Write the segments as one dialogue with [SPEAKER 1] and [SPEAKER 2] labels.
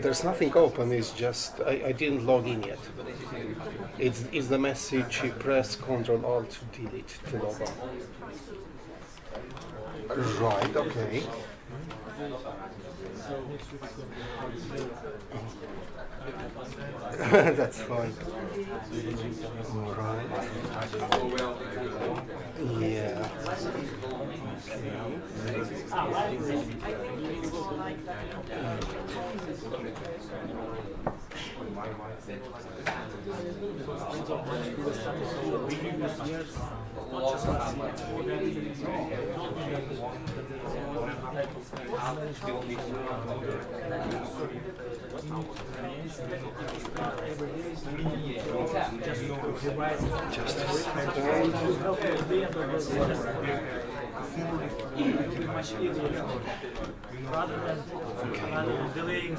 [SPEAKER 1] There's nothing open, it's just I didn't log in yet. It's the message you press Ctrl Alt Delete to log on. Right, okay. That's fine. All right. Yeah. Just a second.
[SPEAKER 2] Rather than delaying.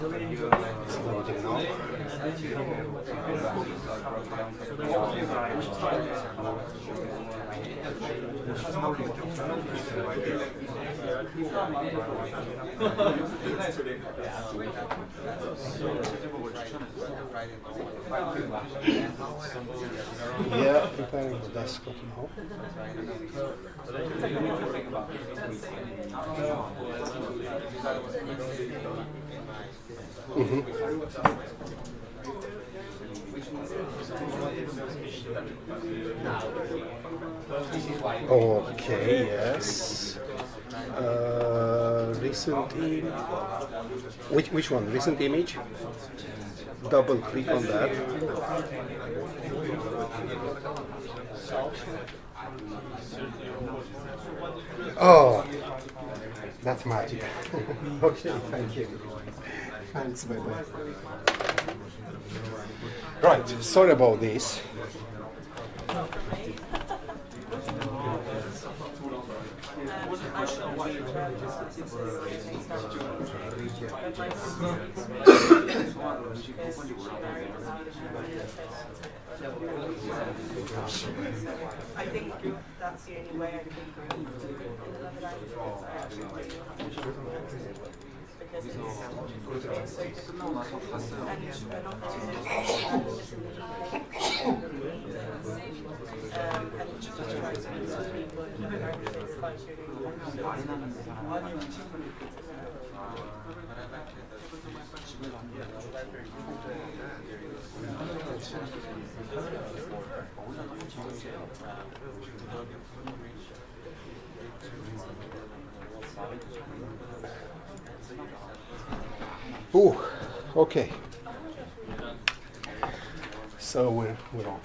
[SPEAKER 1] Yeah, preparing the desktop now. Okay, yes. Recent which one? Recent image? Double click on that. Oh, that's magic. Okay, thank you. Thanks, bye-bye. Right, sorry about this.
[SPEAKER 3] I think that's the only way I can breathe in another language. Because it's so difficult and just try to meet some people it's quite
[SPEAKER 1] Ooh, okay. So we're on.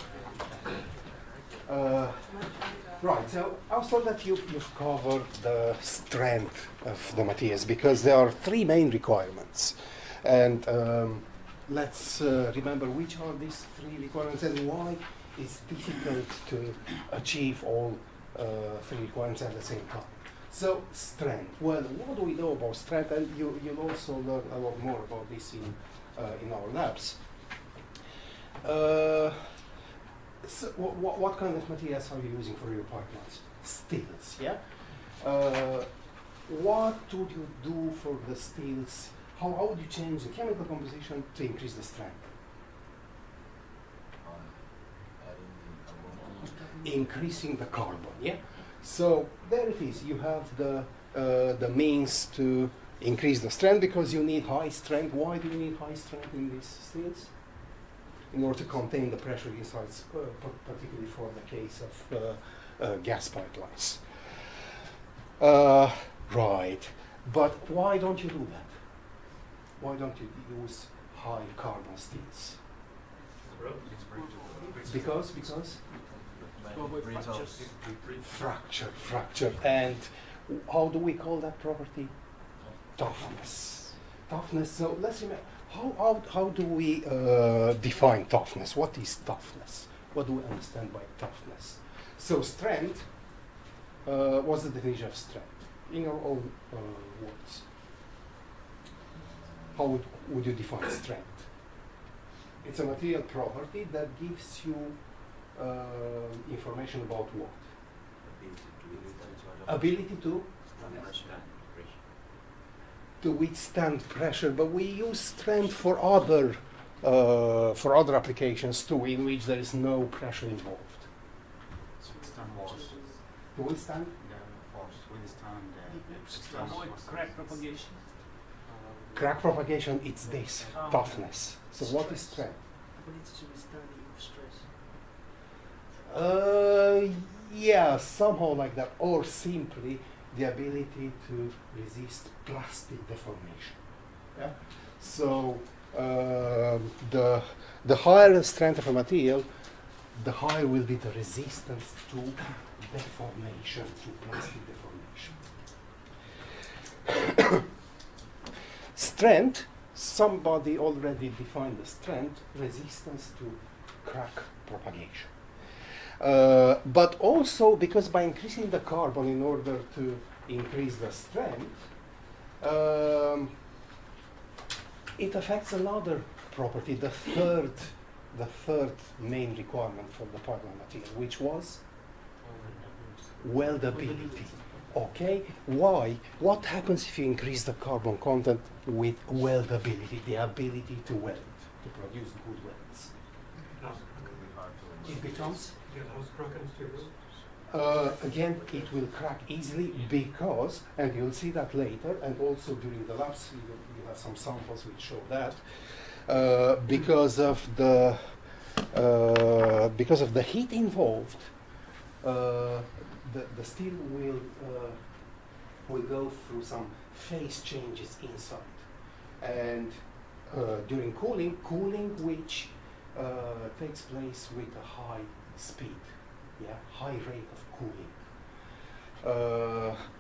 [SPEAKER 1] Right, so I saw that you've covered the strength of the materials because there are three main requirements. And let's remember which are these three requirements and why it's difficult to achieve all three requirements at the same time. So strength. Well, what do we know about strength? And you'll also learn a lot more about this in our labs. So what kind of materials are you using for your pipelines? Steels, yeah? What would you do for the steels? How would you change the chemical composition to increase the strength? Increasing the carbon, yeah? So there it is. You have the means to increase the strength because you need high strength. Why do you need high strength in these steels? In order to contain the pressure inside, particularly for the case of gas pipelines. Right, but why don't you do that? Why don't you use high carbon steels? Because? Fracture. And how do we call that property? Toughness. So let's remember, how do we define toughness? What is toughness? What do we understand by toughness? So strength, what's the definition of strength? In your own words. How would you define strength? It's a material property that gives you information about what? ability to withstand pressure, but we use strength for other applications too, in which there is no pressure involved. To withstand?
[SPEAKER 2] Avoid crack propagation.
[SPEAKER 1] Crack propagation, it's this, toughness. So what is strength?
[SPEAKER 2] Ability to withstand stress.
[SPEAKER 1] Yeah, somehow like that, or simply the ability to resist plastic deformation. Yeah. So the higher the strength of a material, the higher will be the resistance to deformation, to plastic deformation. Strength, somebody already defined the strength, resistance to crack propagation. But also because by increasing the carbon in order to increase the strength, it affects another property, the third main requirement for the pipeline material, which was weldability. Okay, why? What happens if you increase the carbon content with weldability, the ability to weld, to produce good welds? It becomes? Again, it will crack easily because, and you'll see that later, and also during the labs, you have some samples which show that, because of the heat involved, the steel will go through some phase changes inside, and during cooling which takes place with a high speed, high rate of cooling.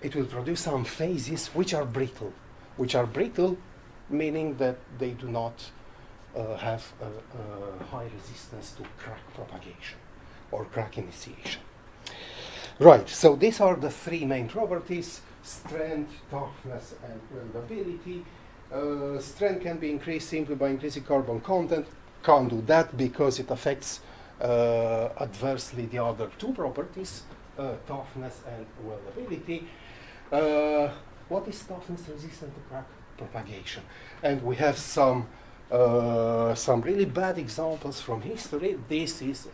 [SPEAKER 1] It will produce some phases which are brittle, meaning that they do not have a high resistance to crack propagation or crack initiation. Right, so these are the three main properties: strength, toughness, and weldability. Strength can be increased simply by increasing carbon content. Can't do that because it affects adversely the other two properties, toughness and weldability. What is toughness? Resistant to crack propagation. And we have some really bad examples from history. This is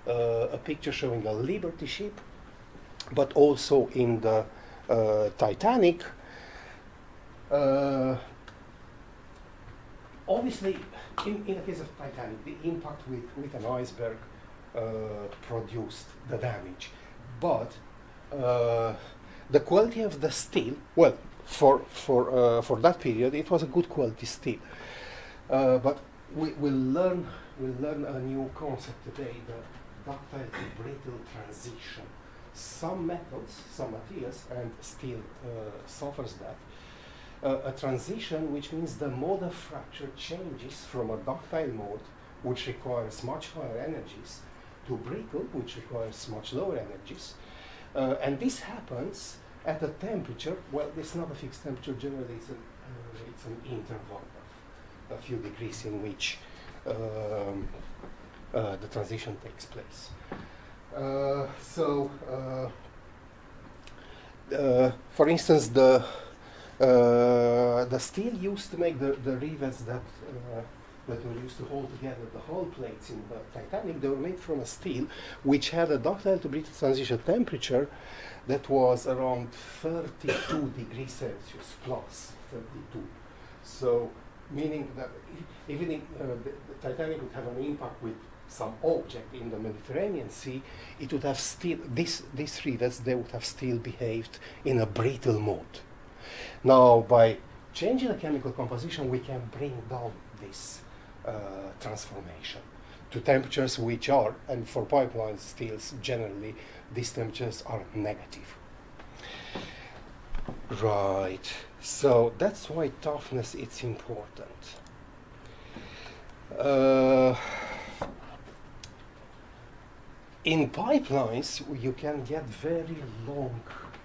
[SPEAKER 1] a picture showing a Liberty ship, but also in the Titanic. Obviously, in the case of Titanic, the impact with an iceberg produced the damage. But the quality of the steel, well, for that period, it was a good quality steel. But we'll learn a new concept today, the ductile to brittle transition. Some metals, some materials, and steel suffers that. A transition, which means the mode of fracture changes from a ductile mode, which requires much higher energies, to brittle, which requires much lower energies. And this happens at a temperature, well, it's not a fixed temperature, generally it's an interval of a few degrees in which the transition takes place. For instance, the steel used to make the rivets that were used to hold together the hull plates in the Titanic. They were made from a steel which had a ductile to brittle transition temperature that was around 32 degrees Celsius plus 32. So, meaning that even if the Titanic would have an impact with some object in the Mediterranean Sea, it would have still, these rivets, they would have still behaved in a brittle mode. Now, by changing the chemical composition, we can bring down this transformation to temperatures which are, and for pipeline steels generally, these temperatures are negative. Right, so that's why toughness is important. In pipelines, you can get very long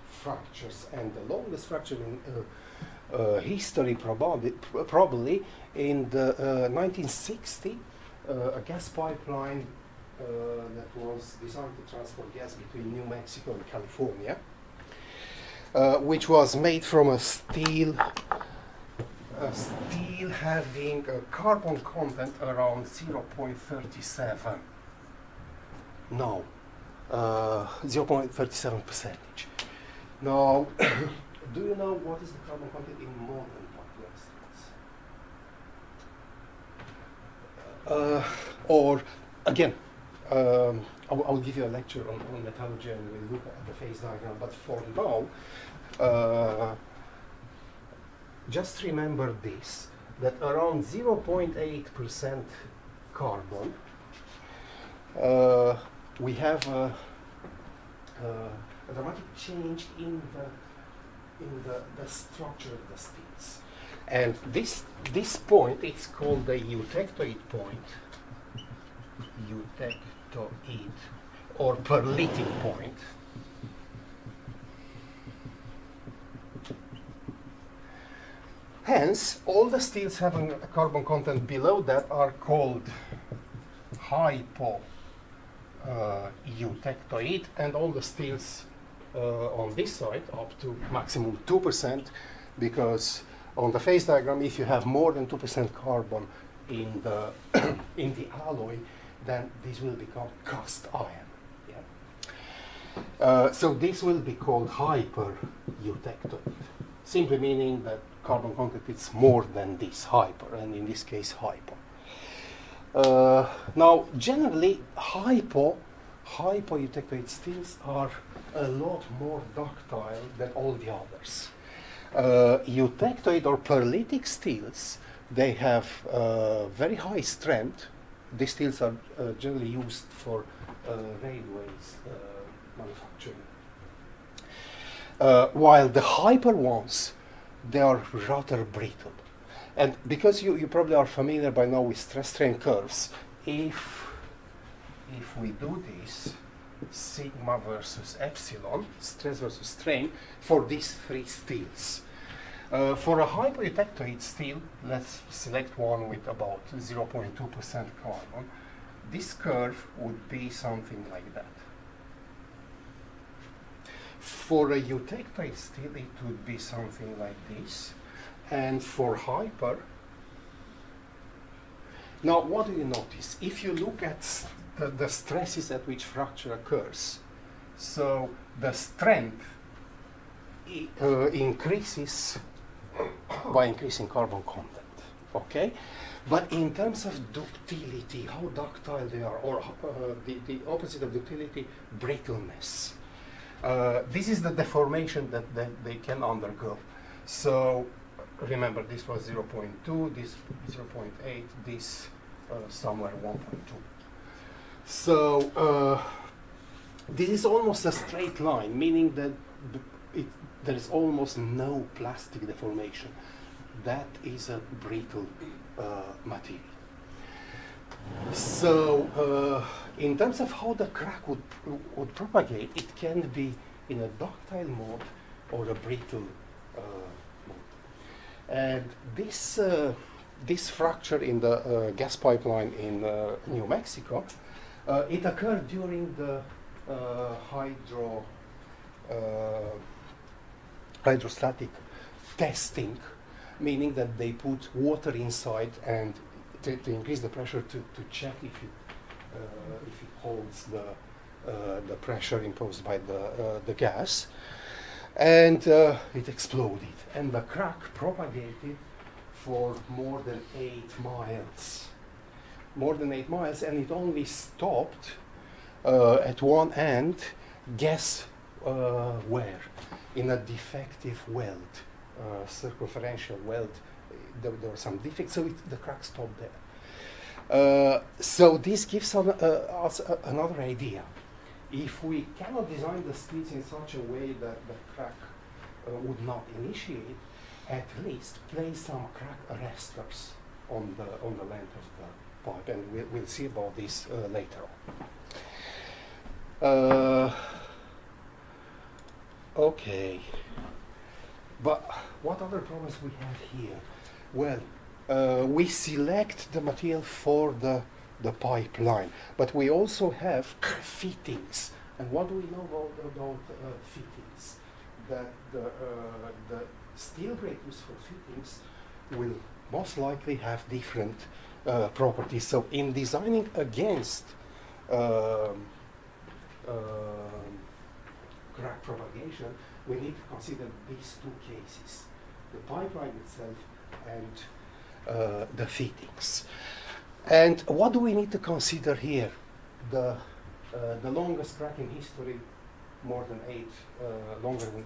[SPEAKER 1] fractures, and the longest fracture in history probably in the 1960, a gas pipeline that was designed to transport gas between New Mexico and California, which was made from a steel having a carbon content around 0.37. No, 0.37 percentage. Now, do you know what is the carbon content in modern polyester? Or again, I'll give you a lecture on metallurgy and we'll look at the phase diagram. But for now, just remember this: that around 0.8% carbon, we have a dramatic change in the structure of the steels. And this point, it's called the eutectoid point, eutectoid, or perlitic point. Hence, all the steels having a carbon content below that are called hypo-eutectoid, and all the steels on this side up to maximum 2%, because on the phase diagram, if you have more than 2% carbon in the in the alloy, then this will become cast iron. Yeah? So this will be called hyper-eutectoid, simply meaning that carbon content is more than this hyper, and in this case hypo. Now, generally, hypo-eutectoid steels are a lot more ductile than all the others. Eutectoid or perlitic steels, they have very high strength. These steels are generally used for railways manufacturing. While the hyper ones, they are rather brittle. And because you probably are familiar by now with stress-strain curves, if we do this, sigma versus epsilon, stress versus strain, for these three steels. For a hypoeutectoid steel, let's select one with about 0.2% carbon. This curve would be something like that. For a eutectoid steel, it would be something like this. And for hyper, now what do you notice? If you look at the stresses at which fracture occurs, so the strength increases by increasing carbon content, okay? But in terms of ductility, how ductile they are, or the opposite of ductility, brittleness. This is the deformation that they can undergo. So remember, this was 0.2, this 0.8, this somewhere 1.2. So this is almost a straight line, meaning that there is almost no plastic deformation. That is a brittle material. So in terms of how the crack would propagate, it can be in a ductile mode or a brittle mode. And this fracture in the gas pipeline in New Mexico, it occurred during the hydrostatic testing, meaning that they put water inside and to increase the pressure to check if it holds the pressure imposed by the gas, and it exploded, and the crack propagated for more than 8 miles. More than 8 miles, and it only stopped at one end. Guess where? In a defective weld, circumferential weld. There were some defects, so the crack stopped there. So this gives us another idea. If we cannot design the steels in such a way that the crack would not initiate, at least place some crack arresters on the length of the pipe, and we'll see about this later on. Okay, but what other problems we have here? Well, we select the material for the the pipeline. But we also have fittings. And what do we know about fittings? That the steel grade used for fittings will most likely have different properties. So in designing against crack propagation, we need to consider these two cases, the pipeline itself and the fittings. And what do we need to consider here? The longest crack in history, longer than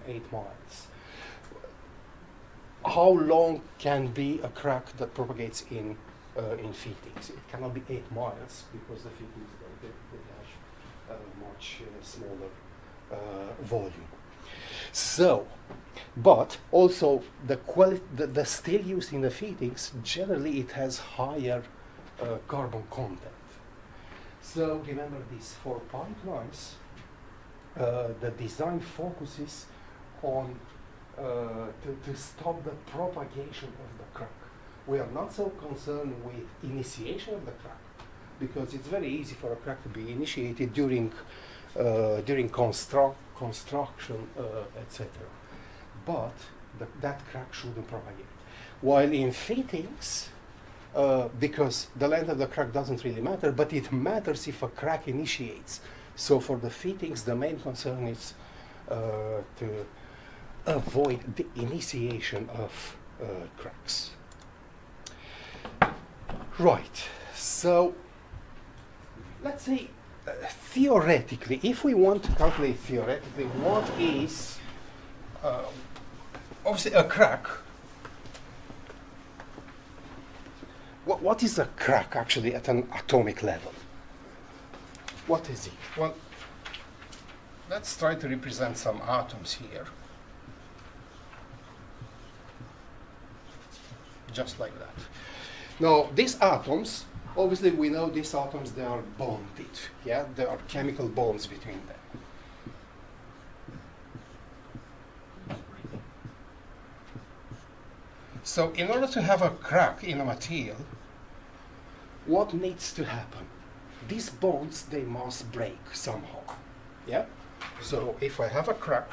[SPEAKER 1] 8 miles. How long can be a crack that propagates in fittings? It cannot be 8 miles because the fittings they have a much smaller volume. So, but also the steel used in the fittings, generally it has higher carbon content. So remember these 4 pipelines, the design focuses on to stop the propagation of the crack. We are not so concerned with initiation of the crack, because it's very easy for a crack to be initiated during construction, etc. But that crack shouldn't propagate. While in fittings, because the length of the crack doesn't really matter, but it matters if a crack initiates. So for the fittings, the main concern is to avoid the initiation of cracks. Right, so let's say theoretically, if we want to calculate theoretically what is obviously a crack, what is a crack actually at an atomic level? What is it? Well, let's try to represent some atoms here. Just like that. Now, these atoms, obviously we know these atoms, they are bonded. Yeah, there are chemical bonds between them. So in order to have a crack in a material, what needs to happen? These bonds, they must break somehow. Yeah? So if I have a crack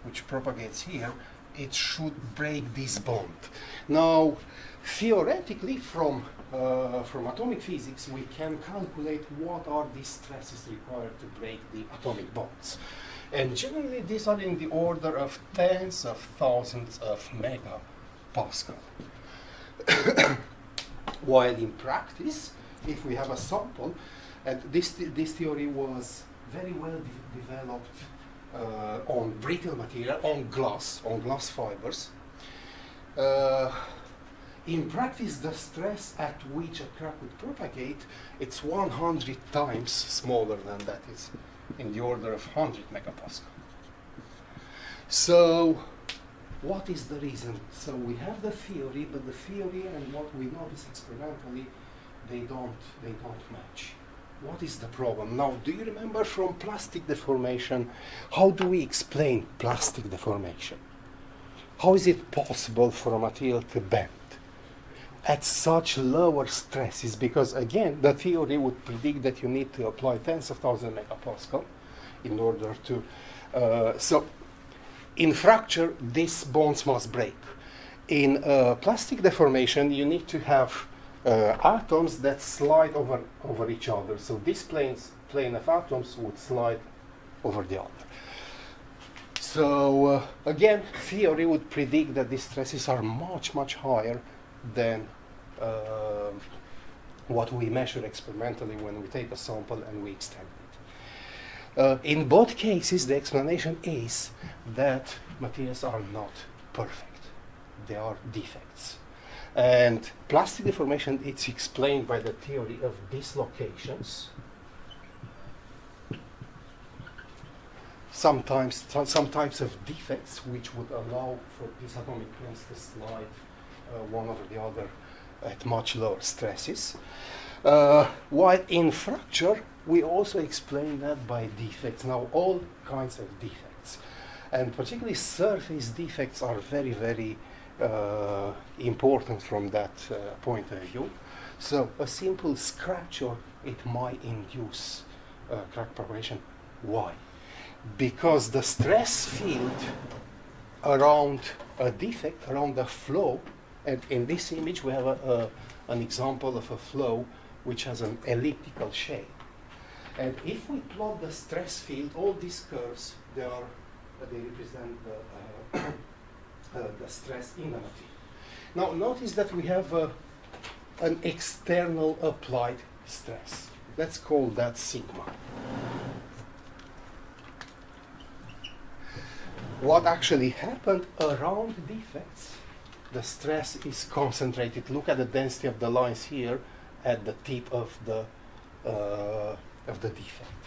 [SPEAKER 1] which propagates here, it should break this bond. Now, theoretically, from atomic physics, we can calculate what are the stresses required to break the atomic bonds. And generally, these are in the order of tens of thousands of megapascal. While in practice, if we have a sample, and this theory was very well developed on brittle material, on glass fibers. In practice, the stress at which a crack would propagate, it's 100 times smaller than that. It's in the order of 100 megapascal. So, what is the reason? So we have the theory, but the theory and what we notice experimentally, they don't match. What is the problem? Now, do you remember from plastic deformation, how do we explain plastic deformation? How is it possible for a material to bend at such lower stresses? Because again, the theory would predict that you need to apply tens of thousands of megapascal in order to, so in fracture, these bonds must break. In plastic deformation, you need to have atoms that slide over each other. So this plane of atoms would slide over the other. So again, theory would predict that these stresses are much, much higher than what we measure experimentally when we take a sample and we extend it. In both cases, the explanation is that materials are not perfect. They are defects. And plastic deformation, it's explained by the theory of dislocations. Some types of defects which would allow for these atomic planes to slide one over the other at much lower stresses. While in fracture, we also explain that by defects. Now, all kinds of defects, and particularly surface defects, are very, very important from that point of view. So a simple scratch or it might induce crack propagation. Why? Because the stress field around a defect, around the flow, and in this image we have an example of a flow which has an elliptical shape. And if we plot the stress field, all these curves, they represent the stress in the material. Now notice that we have an external applied stress. Let's call that sigma. What actually happened around defects, the stress is concentrated. Look at the density of the lines here at the tip of the defect,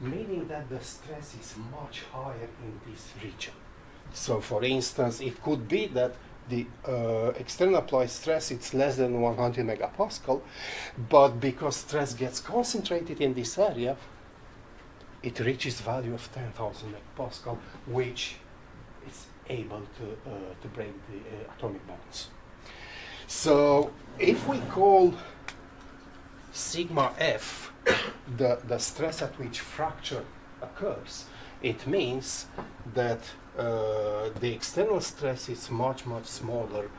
[SPEAKER 1] meaning that the stress is much higher in this region. So for instance, it could be that the external applied stress is less than 100 megapascal, but because stress gets concentrated in this area, it reaches value of 10,000 megapascal, which is able to break the atomic bonds. So if we call sigma f the stress at which fracture occurs, it means that the external stress is much smaller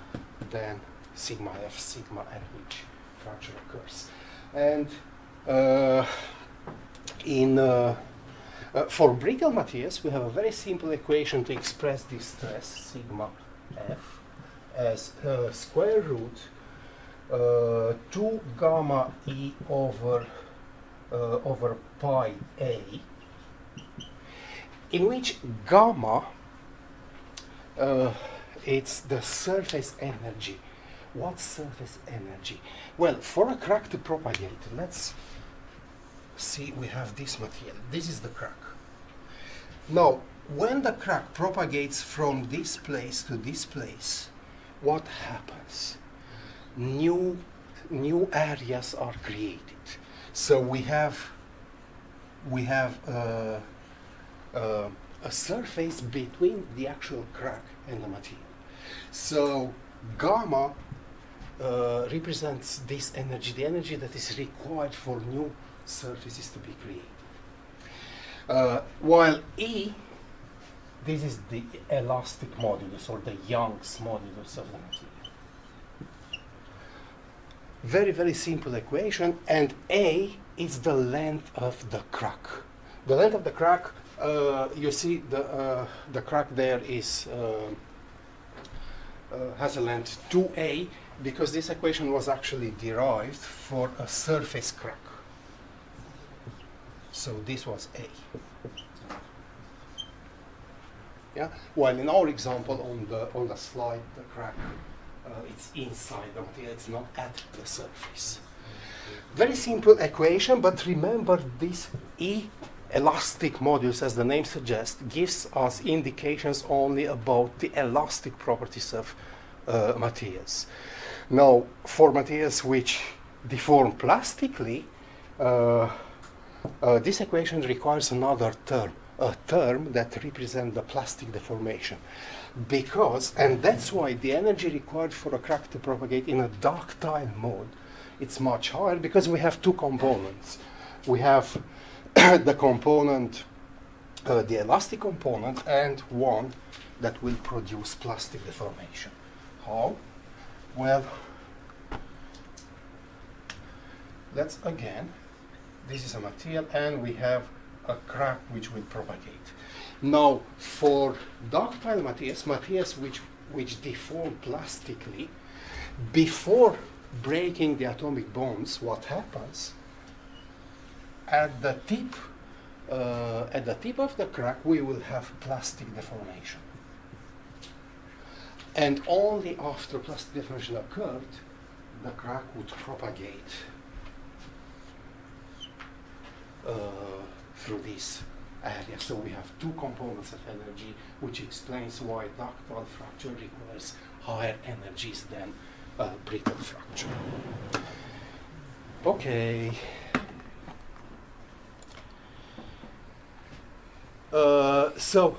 [SPEAKER 1] than sigma f, at which fracture occurs. And for brittle materials, we have a very simple equation to express this stress, sigma f, as square root 2 gamma e over pi a, in which gamma it's the surface energy. What surface energy? Well, for a crack to propagate, let's see, we have this material. This is the crack. Now, when the crack propagates from this place to this place, what happens? New areas are created. So we have a surface between the actual crack and the material. So gamma represents this energy, the energy that is required for new surfaces to be created. While E, this is the elastic modulus or the Young's modulus of the material. Very simple equation, and A is the length of the crack. The length of the crack, you see the crack there is has a length 2A, because this equation was actually derived for a surface crack. So this was A. Yeah. While in our example on the slide, the crack it's inside the material; it's not at the surface. Very simple equation, but remember this E elastic modulus, as the name suggests, gives us indications only about the elastic properties of materials. Now, for materials which deform plastically, this equation requires another term, a term that represents the plastic deformation. Because, and that's why the energy required for a crack to propagate in a ductile mode, it's much higher, because we have two components. We have the component, the elastic component, and one that will produce plastic deformation. How? Well, let's again, this is a material, and we have a crack which will propagate. Now, for ductile materials, which deform plastically, before breaking the atomic bonds, what happens? At the tip of the crack, we will have plastic deformation. And only after plastic deformation occurred, the crack would propagate through this area. So we have two components of energy, which explains why ductile fracture requires higher energies than brittle fracture. Okay. So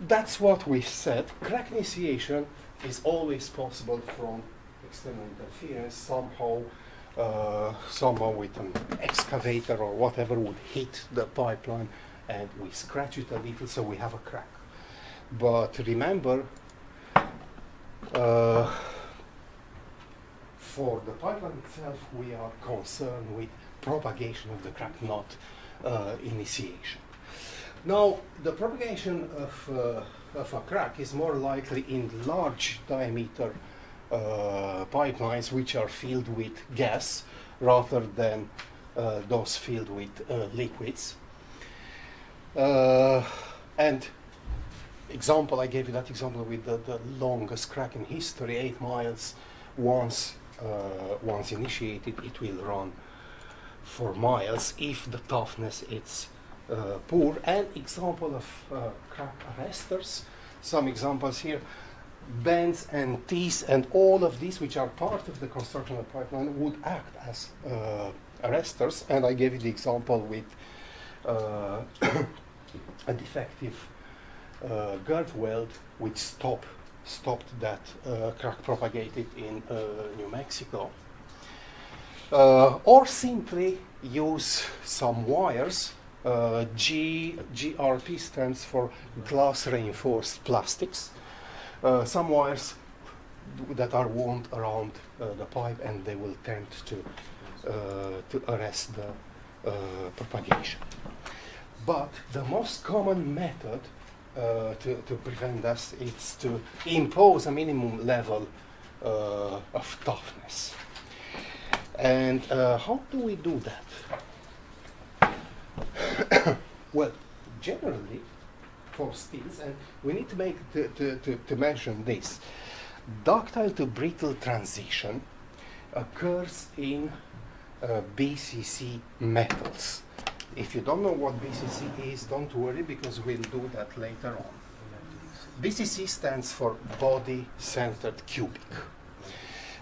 [SPEAKER 1] that's what we said. Crack initiation is always possible from external interference. Somehow someone with an excavator or whatever would hit the pipeline and we scratch it a little so we have a crack. But remember, for the pipeline itself, we are concerned with propagation of the crack, not initiation. Now, the propagation of a crack is more likely in large diameter pipelines which are filled with gas rather than those filled with liquids. And example, I gave you that example with the longest crack in history, 8 miles. Once initiated, it will run for miles if the toughness is poor. And example of crack arresters, some examples here, bends and tees and all of these which are part of the construction of the pipeline would act as arresters. And I gave you the example with a defective girth weld which stopped that crack propagated in New Mexico. Or simply use some wires. GRP stands for glass reinforced plastics. Some wires that are wound around the pipe and they will tend to arrest the propagation. But the most common method to prevent this is to impose a minimum level of toughness. And how do we do that? Well, generally for steels, and we need to make to mention this, ductile to brittle transition occurs in BCC metals. If you don't know what BCC is, don't worry, because we'll do that later on. BCC stands for body-centered cubic.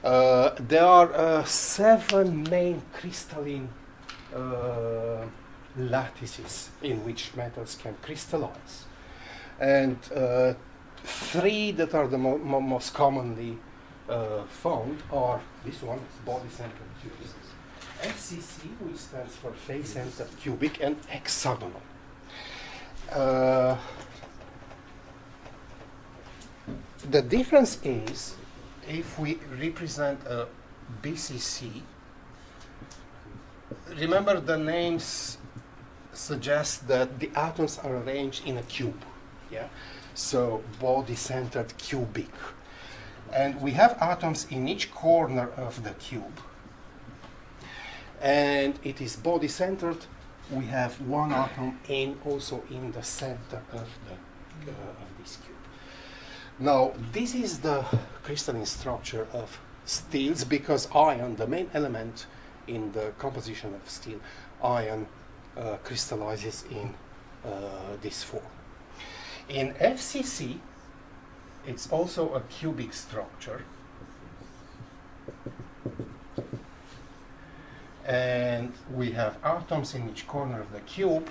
[SPEAKER 1] There are 7 main crystalline lattices in which metals can crystallize. And 3 that are the most commonly found are this one, body-centered cubic, FCC, which stands for face-centered cubic, and hexagonal. The difference is, if we represent a BCC, remember the names suggest that the atoms are arranged in a cube. Yeah, so body-centered cubic, and we have atoms in each corner of the cube. And it is body-centered. We have one atom also in the center of this cube. Now, this is the crystalline structure of steels, because iron, the main element in the composition of steel, iron crystallizes in this form. In FCC, it's also a cubic structure. And we have atoms in each corner of the cube,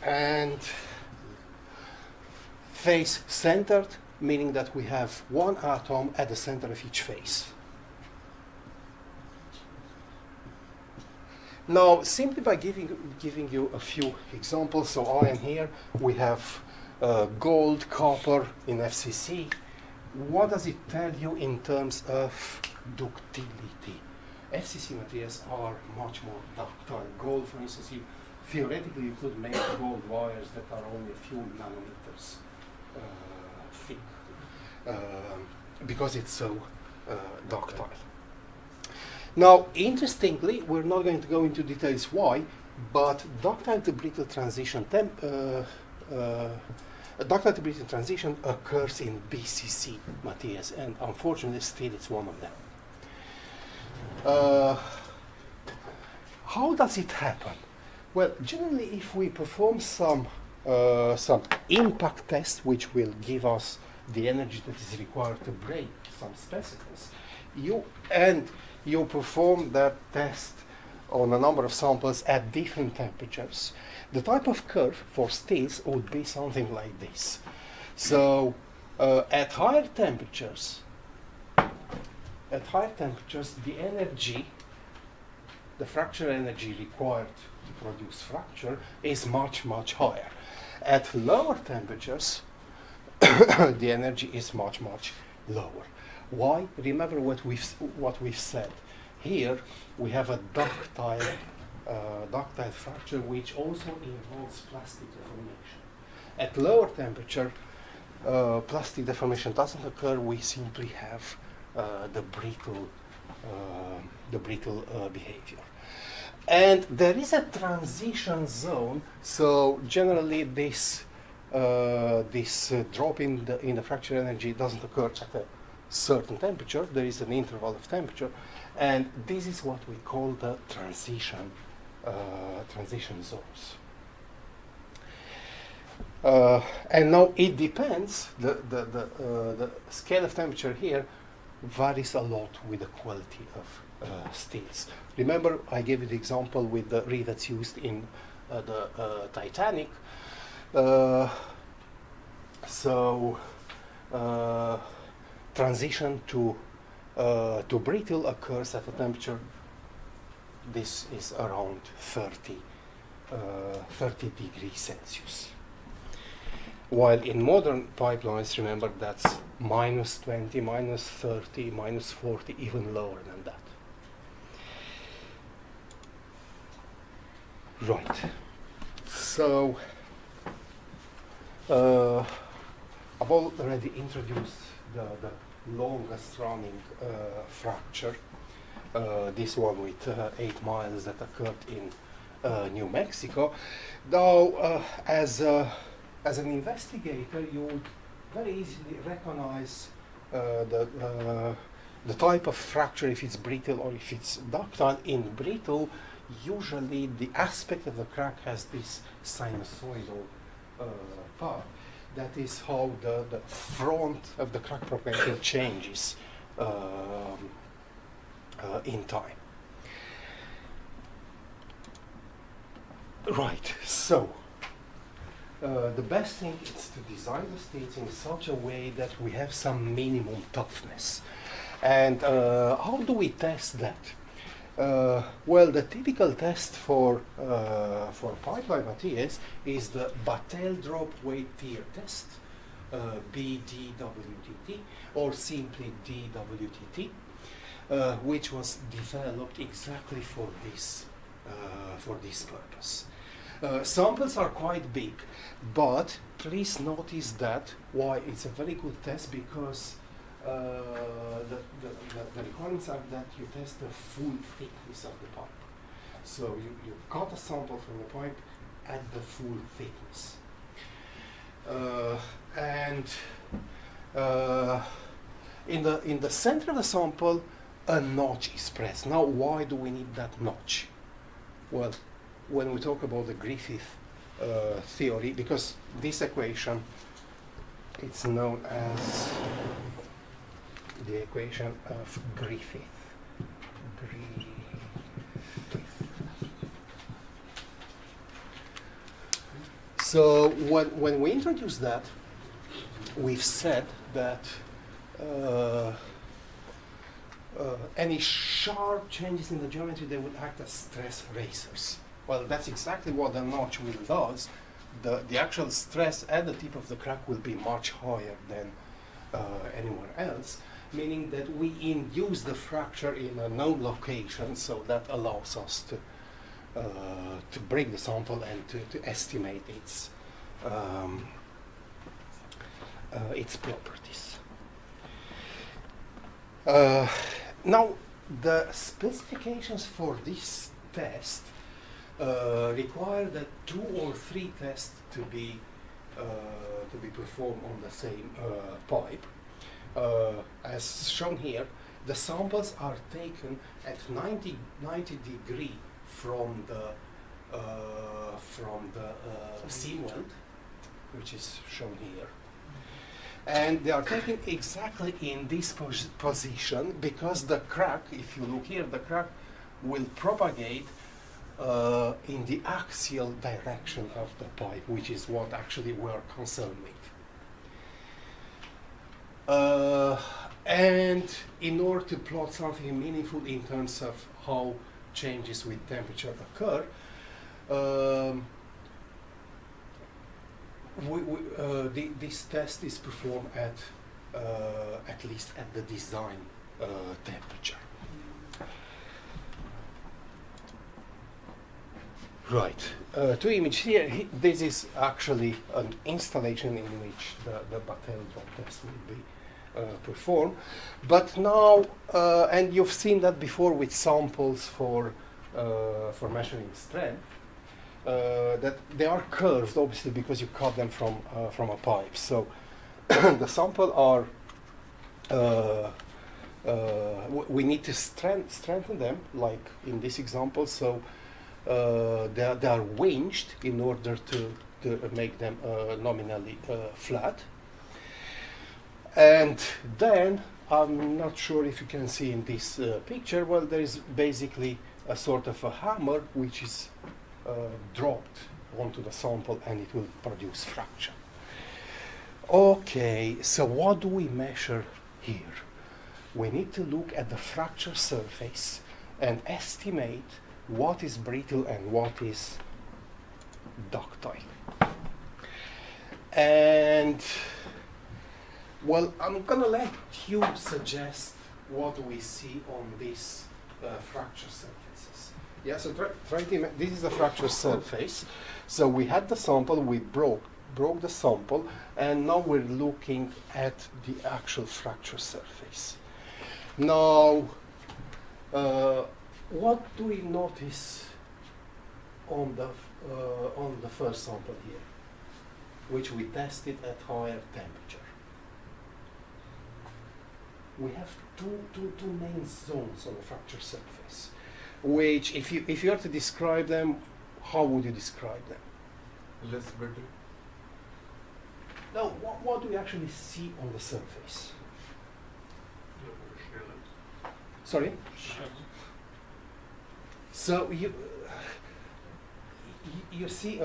[SPEAKER 1] and face-centered, meaning that we have one atom at the center of each face. Now, simply by giving you a few examples, so iron here, we have gold, copper in FCC. What does it tell you in terms of ductility? FCC materials are much more ductile. Gold, for instance, theoretically you could make gold wires that are only a few nanometers thick, because it's so ductile. Now, interestingly, we're not going to go into details why, but ductile to brittle transition occurs in BCC materials, and unfortunately, still it's one of them. How does it happen? Well, generally, if we perform some impact test, which will give us the energy that is required to break some specimens, you perform that test on a number of samples at different temperatures, the type of curve for steels would be something like this. So at higher temperatures, the energy the fracture energy required to produce fracture is much, much higher. At lower temperatures, the energy is much, much lower. Why? Remember what we've said. Here we have a ductile fracture, which also involves plastic deformation. At lower temperature, plastic deformation doesn't occur. We simply have the brittle behavior. And there is a transition zone. So generally, this drop in the fracture energy doesn't occur at a certain temperature. There is an interval of temperature, and this is what we call the transition zones. And now it depends. The scale of temperature here varies a lot with the quality of steels. Remember, I gave you the example with the rivets used in the Titanic. Transition to brittle occurs at a temperature. This is around 30 degrees Celsius. While in modern pipelines, remember, that's minus 20, minus 30, minus 40, even lower than that. Right. So, I've already introduced the longest running fracture, this one with 8 miles that occurred in New Mexico. Now, as an investigator, you would very easily recognize the type of fracture, if it's brittle or if it's ductile. In brittle, usually the aspect of the crack has this sinusoidal part. That is how the front of the crack propagation changes in time. Right, so the best thing is to design the steels in such a way that we have some minimum toughness. And how do we test that? Well, the typical test for pipeline materials is the Battelle drop weight tear test, BDWTT, or simply DWTT, which was developed exactly for this purpose. Samples are quite big, but please notice that why it's a very good test, because the requirements are that you test the full thickness of the pipe. So you cut a sample from the pipe at the full thickness. In the center of the sample, a notch is pressed. Now, why do we need that notch? Well, when we talk about the Griffith theory, because this equation, it's known as the equation of Griffith. So when we introduce that, we've said that any sharp changes in the geometry, they would act as stress racers. Well, that's exactly what the notch will does. The actual stress at the tip of the crack will be much higher than anywhere else, meaning that we induce the fracture in a known location, so that allows us to break the sample and to estimate its properties. Now, the specifications for this test require that 2 or 3 tests to be performed on the same pipe. As shown here, the samples are taken at 90 degree from the seam weld, which is shown here. And they are taken exactly in this position, because the crack, if you look here, the crack will propagate in the axial direction of the pipe, which is what actually we are concerned with. And in order to plot something meaningful in terms of how changes with temperature occur, this test is performed at least at the design temperature. Right. To image here, this is actually an installation in which the bacterial drop test will be performed. But now, and you've seen that before with samples for measuring strength, that they are curved, obviously, because you cut them from a pipe. So the sample are, we need to strengthen them, like in this example. So they are winged in order to make them nominally flat. And then, I'm not sure if you can see in this picture, well, there is basically a sort of a hammer which is dropped onto the sample and it will produce fracture. Okay, so what do we measure here? We need to look at the fracture surface and estimate what is brittle and what is ductile. And well, I'm gonna let you suggest what we see on these fracture surfaces. Yeah, so try to this is the fracture surface. So we had the sample, we broke the sample, and now we're looking at the actual fracture surface. Now, what do we notice on the first sample here, which we tested at higher temperature? We have two main zones on the fracture surface, which, if you are to describe them, how would you describe them?
[SPEAKER 4] Less brittle.
[SPEAKER 1] Now, what do we actually see on the surface? Sorry? So you see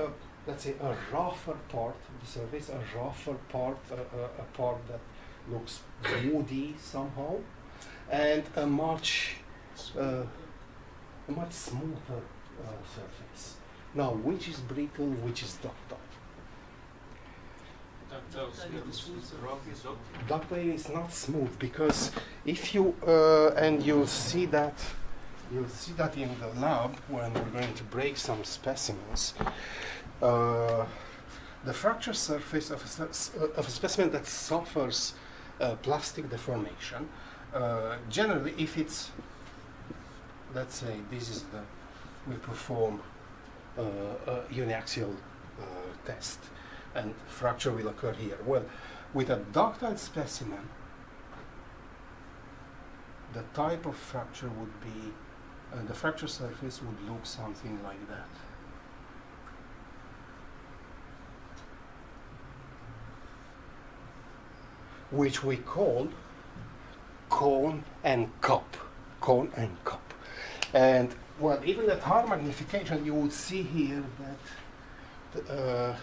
[SPEAKER 1] let's say a rougher part of the surface, a rougher part, a part that looks woody somehow, and a much smoother surface. Now, which is brittle, which is ductile? Ductile is not smooth, because if you and you'll see that in the lab when we're going to break some specimens. The fracture surface of a specimen that suffers plastic deformation, generally, if it's, let's say, we perform a uniaxial test, and fracture will occur here. Well, with a ductile specimen, the type of fracture would be, the fracture surface would look something like that. Which we call cone and cup. Cone and cup. And well, even at high magnification, you would see here that the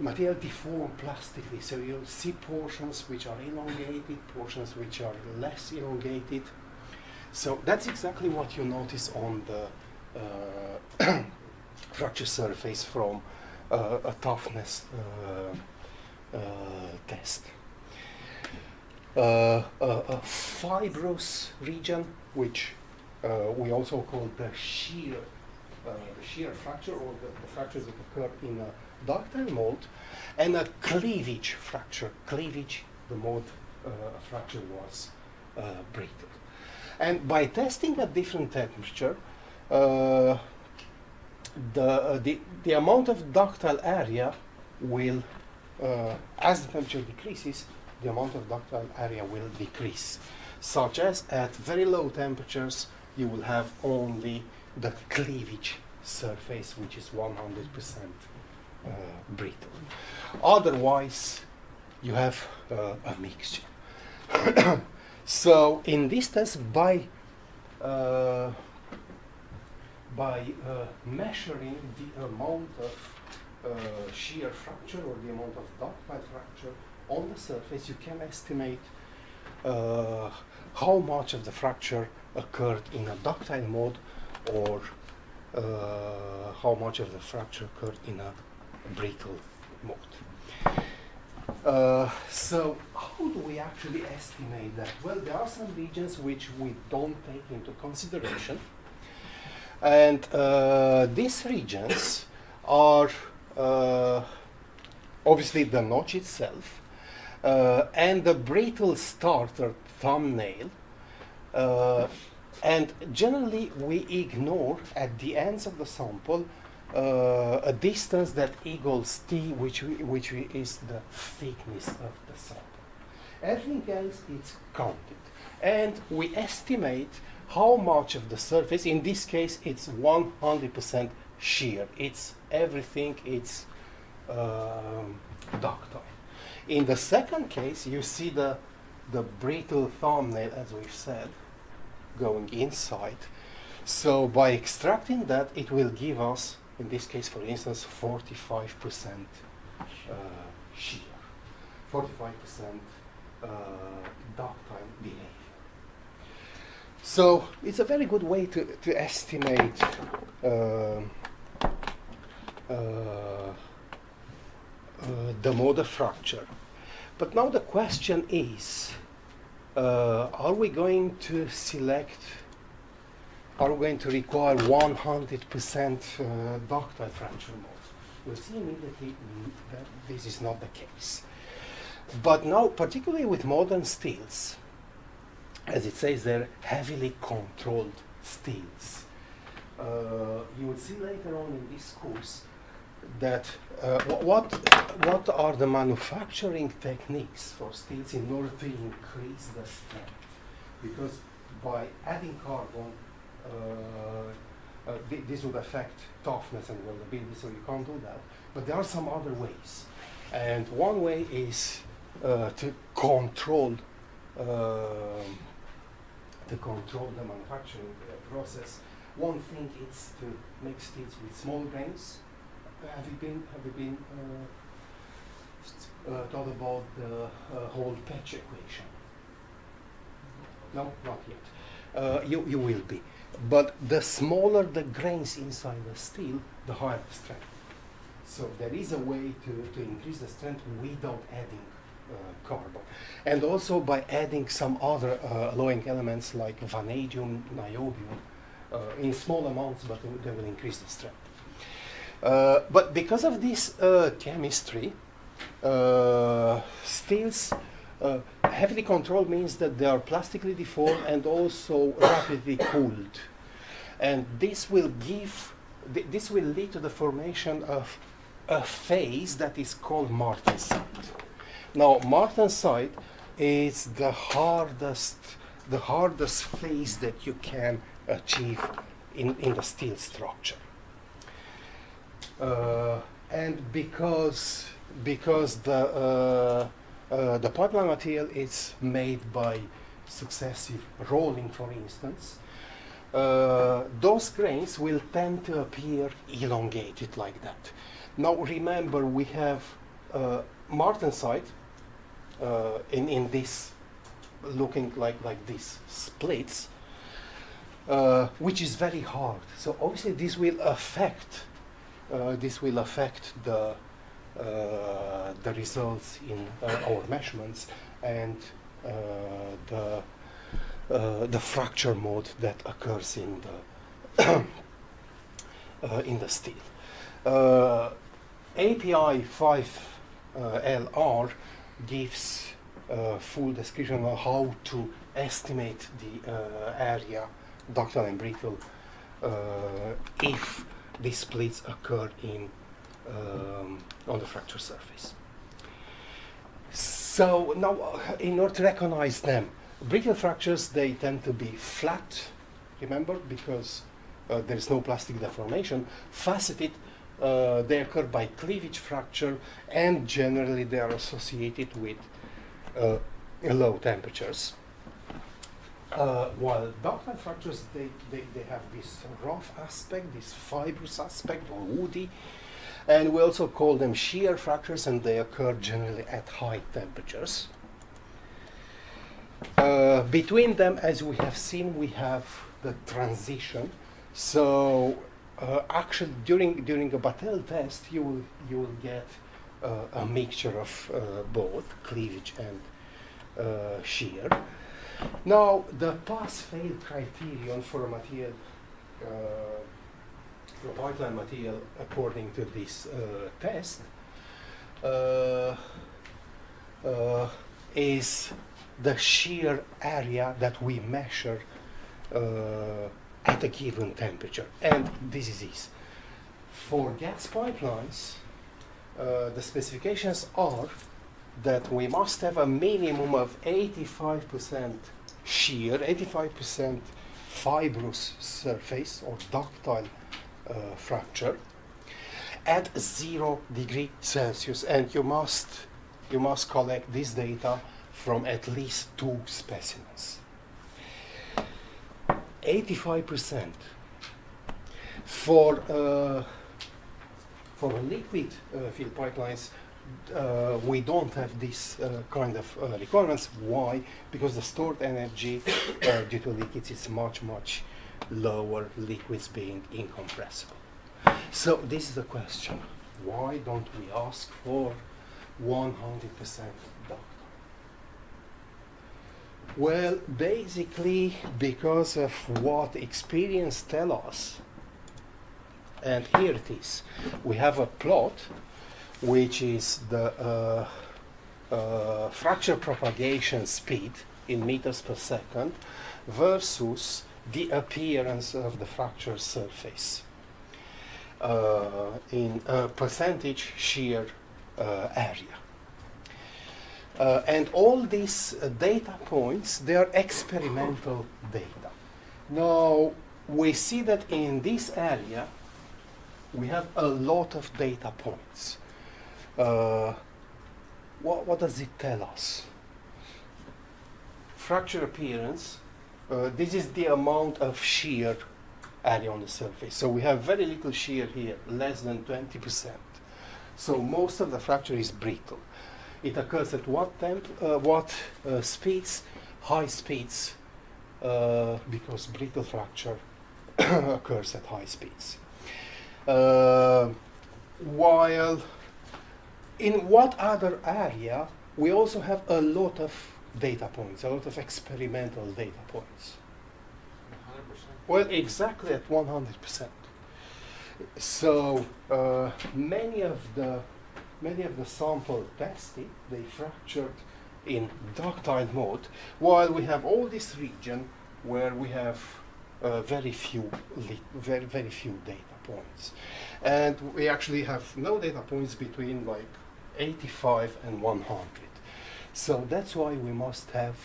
[SPEAKER 1] material deformed plastically. So you'll see portions which are elongated, portions which are less elongated. So that's exactly what you notice on the fracture surface from a toughness test. A fibrous region, which we also call the shear fracture, or the fractures that occur in a ductile mold, and a cleavage fracture. Cleavage, the mode fracture was brittle. And by testing at different temperature, the amount of ductile area will, as the temperature decreases, the amount of ductile area will decrease, such as at very low temperatures you will have only the cleavage surface, which is 100% brittle. Otherwise, you have a mixture. So in this test, by measuring the amount of shear fracture or the amount of ductile fracture on the surface, you can estimate how much of the fracture occurred in a ductile mode, or how much of the fracture occurred in a brittle mode. So how do we actually estimate that? Well, there are some regions which we don't take into consideration, and these regions are obviously the notch itself and the brittle starter thumbnail, and generally we ignore at the ends of the sample a distance that equals t, which is the thickness of the sample. Everything else is counted, and we estimate how much of the surface. In this case, it's 100% shear. It's everything. It's ductile. In the second case, you see the brittle thumbnail, as we've said, going inside. So by extracting that, it will give us, in this case, for instance, 45% shear, 45% ductile behavior. So it's a very good way to estimate the mode of fracture. But now the question is, are we going to require 100% ductile fracture mode? We'll see immediately that this is not the case. But now, particularly with modern steels, as it says, they're heavily controlled steels. You will see later on in this course that what are the manufacturing techniques for steels in order to increase the strength? Because by adding carbon, this would affect toughness and weldability, so you can't do that. But there are some other ways, and one way is to control the manufacturing process. One thing is to make steels with small grains. Have you been thought about the whole patch equation? No, not yet. You will be. But the smaller the grains inside the steel, the higher the strength. So there is a way to increase the strength without adding carbon. And also by adding some other alloying elements like vanadium, niobium, in small amounts, but they will increase the strength. But because of this chemistry, steels heavily controlled means that they are plastically deformed and also rapidly cooled, and this will lead to the formation of a phase that is called martensite. Now, martensite is the hardest phase that you can achieve in the steel structure. And because the pipeline material is made by successive rolling, for instance, those grains will tend to appear elongated like that. Now remember, we have martensite in this looking like these splits, which is very hard. So obviously this will affect the results in our measurements and the fracture mode that occurs in the steel. API 5LR gives full description of how to estimate the area, ductile and brittle, if these splits occur on the fracture surface. So now, in order to recognize them, brittle fractures, they tend to be flat, remember, because there is no plastic deformation. Faceted, they occur by cleavage fracture, and generally they are associated with low temperatures. While ductile fractures, they have this rough aspect, this fibrous aspect, or woody, and we also call them shear fractures, and they occur generally at high temperatures. Between them, as we have seen, we have the transition. So actually, during a Battelle test, you will get a mixture of both cleavage and shear. Now, the pass-fail criterion for a material, for a pipeline material, according to this test, is the shear area that we measure at a given temperature. And this is it. For gas pipelines, the specifications are that we must have a minimum of 85% shear, 85% fibrous surface or ductile fracture at 0 degrees Celsius, and you must collect this data from at least 2 specimens. 85%. For liquid field pipelines, we don't have this kind of requirements. Why? Because the stored energy due to liquids is much lower, liquids being incompressible. So this is the question. Why don't we ask for 100% ductile? Well, basically because of what experience tell us. And here it is. We have a plot which is the fracture propagation speed in meters per second versus the appearance of the fracture surface in percentage shear area. And all these data points, they are experimental data. Now, we see that in this area, we have a lot of data points. What does it tell us? Fracture appearance, this is the amount of shear area on the surface. So we have very little shear here, less than 20%. So most of the fracture is brittle. It occurs at what speeds? High speeds, because brittle fracture occurs at high speeds. While in what other area we also have a lot of data points, a lot of experimental data points. 100%. Well, exactly at 100%. So many of the sample tested, they fractured in ductile mode, while we have all this region where we have very few data points, and we actually have no data points between like 85 and 100. So that's why we must have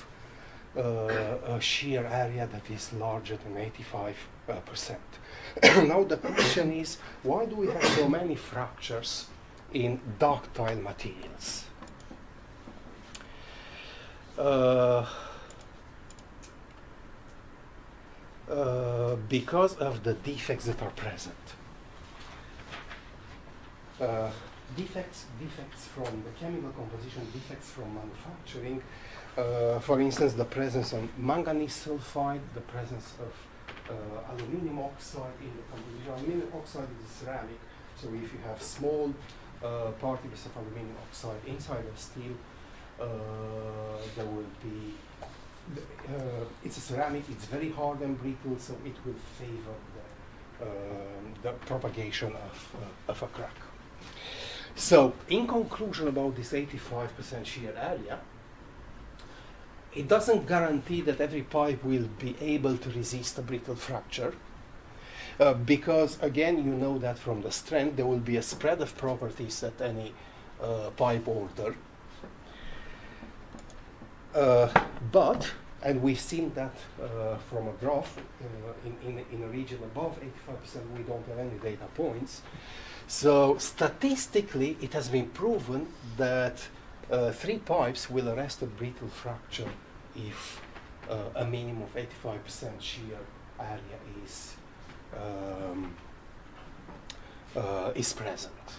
[SPEAKER 1] a shear area that is larger than 85%. Now the question is, why do we have so many fractures in ductile materials? Because of the defects that are present. Defects from the chemical composition, defects from manufacturing. For instance, the presence of manganese sulfide, the presence of aluminum oxide in the composition. Aluminum oxide is ceramic, so if you have small particles of aluminum oxide inside the steel, there will be, it's a ceramic, it's very hard and brittle, so it will favor the propagation of a crack. So, in conclusion about this 85% shear area, it doesn't guarantee that every pipe will be able to resist a brittle fracture, because again, you know that from the strength there will be a spread of properties at any pipe order. But, and we've seen that from a graph, in a region above 85% we don't have any data points. So statistically it has been proven that 3 pipes will arrest a brittle fracture if a minimum of 85% shear area is present.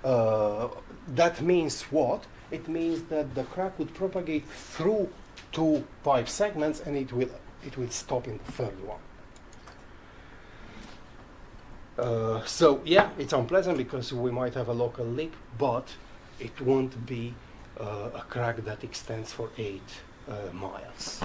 [SPEAKER 1] That means what? It means that the crack would propagate through 2 pipe segments, and it will stop in the third one. So yeah, it's unpleasant because we might have a local leak, but it won't be a crack that extends for 8 miles.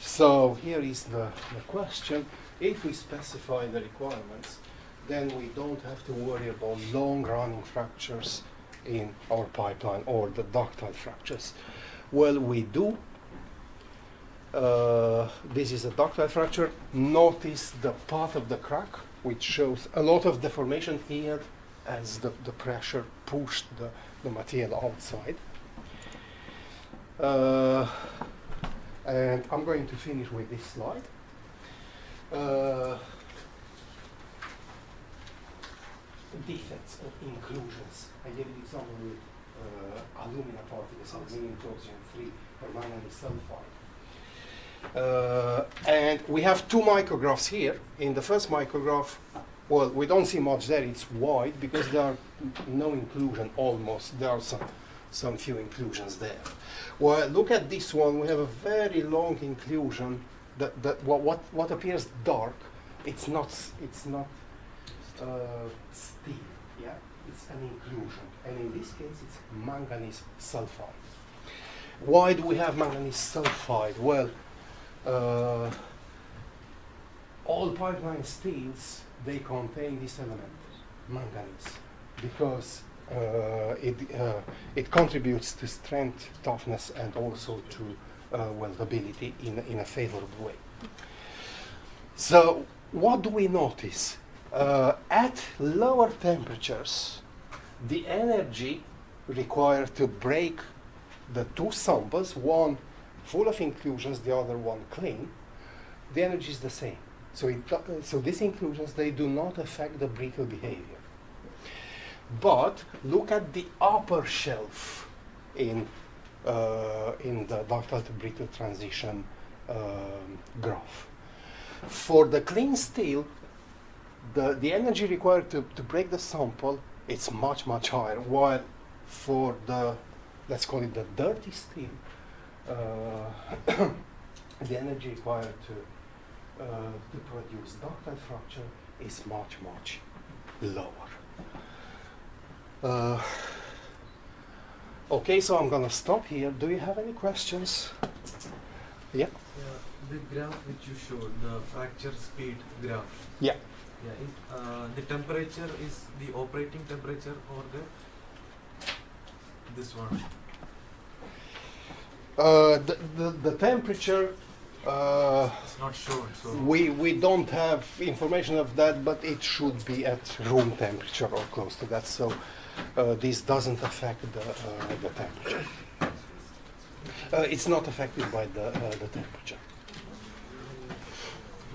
[SPEAKER 1] So here is the question. If we specify the requirements, then we don't have to worry about long-running fractures in our pipeline or the ductile fractures. Well, we do. This is a ductile fracture. Notice the path of the crack, which shows a lot of deformation here as the pressure pushed the material outside. And I'm going to finish with this slide. Defects of inclusions. I gave you example with alumina particles, aluminium oxygen 3 or manganese sulfide. And we have 2 micrographs here. In the first micrograph, well, we don't see much there. It's wide because there are no inclusion almost. There are some few inclusions there. Well, look at this one. We have a very long inclusion. What appears dark, it's not steel. Yeah, it's an inclusion, and in this case, it's manganese sulfide. Why do we have manganese sulfide? Well, all pipeline steels, they contain this element, manganese, because it contributes to strength, toughness, and also to weldability in a favorable way. So what do we notice? At lower temperatures, the energy required to break the 2 samples, one full of inclusions, the other one clean, the energy is the same. So, so these inclusions, they do not affect the brittle behavior. But look at the upper shelf in the ductile to brittle transition graph. For the clean steel, the energy required to break the sample, it's much higher, while for the, let's call it the dirty steel, the energy required to produce ductile fracture is much lower. Okay, so I'm gonna stop here. Do you have any questions? Yeah?
[SPEAKER 4] The graph which you showed, the fracture speed graph.
[SPEAKER 1] Yeah.
[SPEAKER 4] Yeah. The temperature is the operating temperature over there. This one.
[SPEAKER 1] The temperature.
[SPEAKER 4] It's not shown. So
[SPEAKER 1] We don't have information of that, but it should be at room temperature or close to that. So this doesn't affect the temperature. It's not affected by the temperature.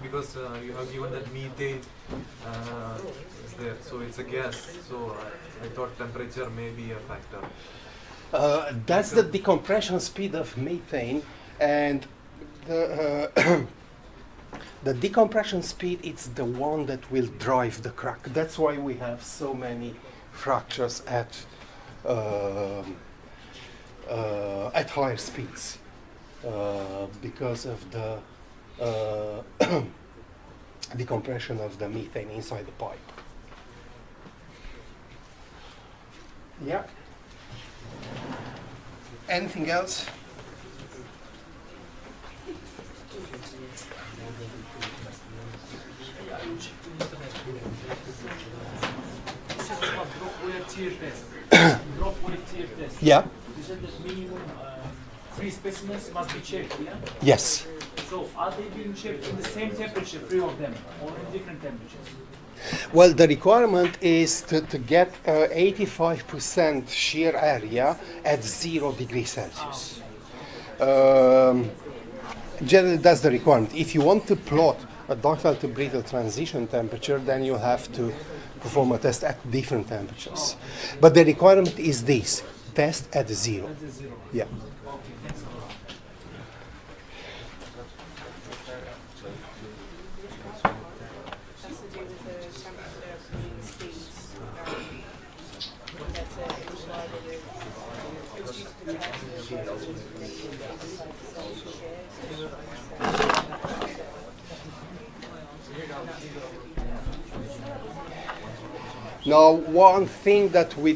[SPEAKER 4] because you have given that methane is there, so it's a gas. So I thought temperature may be a factor.
[SPEAKER 1] That's the decompression speed of methane, and the the decompression speed, it's the one that will drive the crack. That's why we have so many fractures at higher speeds, because of the decompression of the methane inside the pipe. Yeah. Anything else?
[SPEAKER 2] Drop weight tear test.
[SPEAKER 1] Yeah.
[SPEAKER 2] You said that minimum 3 specimens must be checked, yeah?
[SPEAKER 1] Yes.
[SPEAKER 2] So are they being checked in the same temperature, 3 of them, or in different temperatures?
[SPEAKER 1] Well, the requirement is to get 85% shear area at 0 degrees Celsius. Generally, that's the requirement. If you want to plot a ductile to brittle transition temperature, then you have to perform a test at different temperatures. But the requirement is this: test at 0.
[SPEAKER 2] At the 0.
[SPEAKER 1] Yeah.
[SPEAKER 2] Okay, thanks a lot.
[SPEAKER 3] Has to do with the temperature between speeds. That's it. It's due to the test.
[SPEAKER 1] Now, one thing that we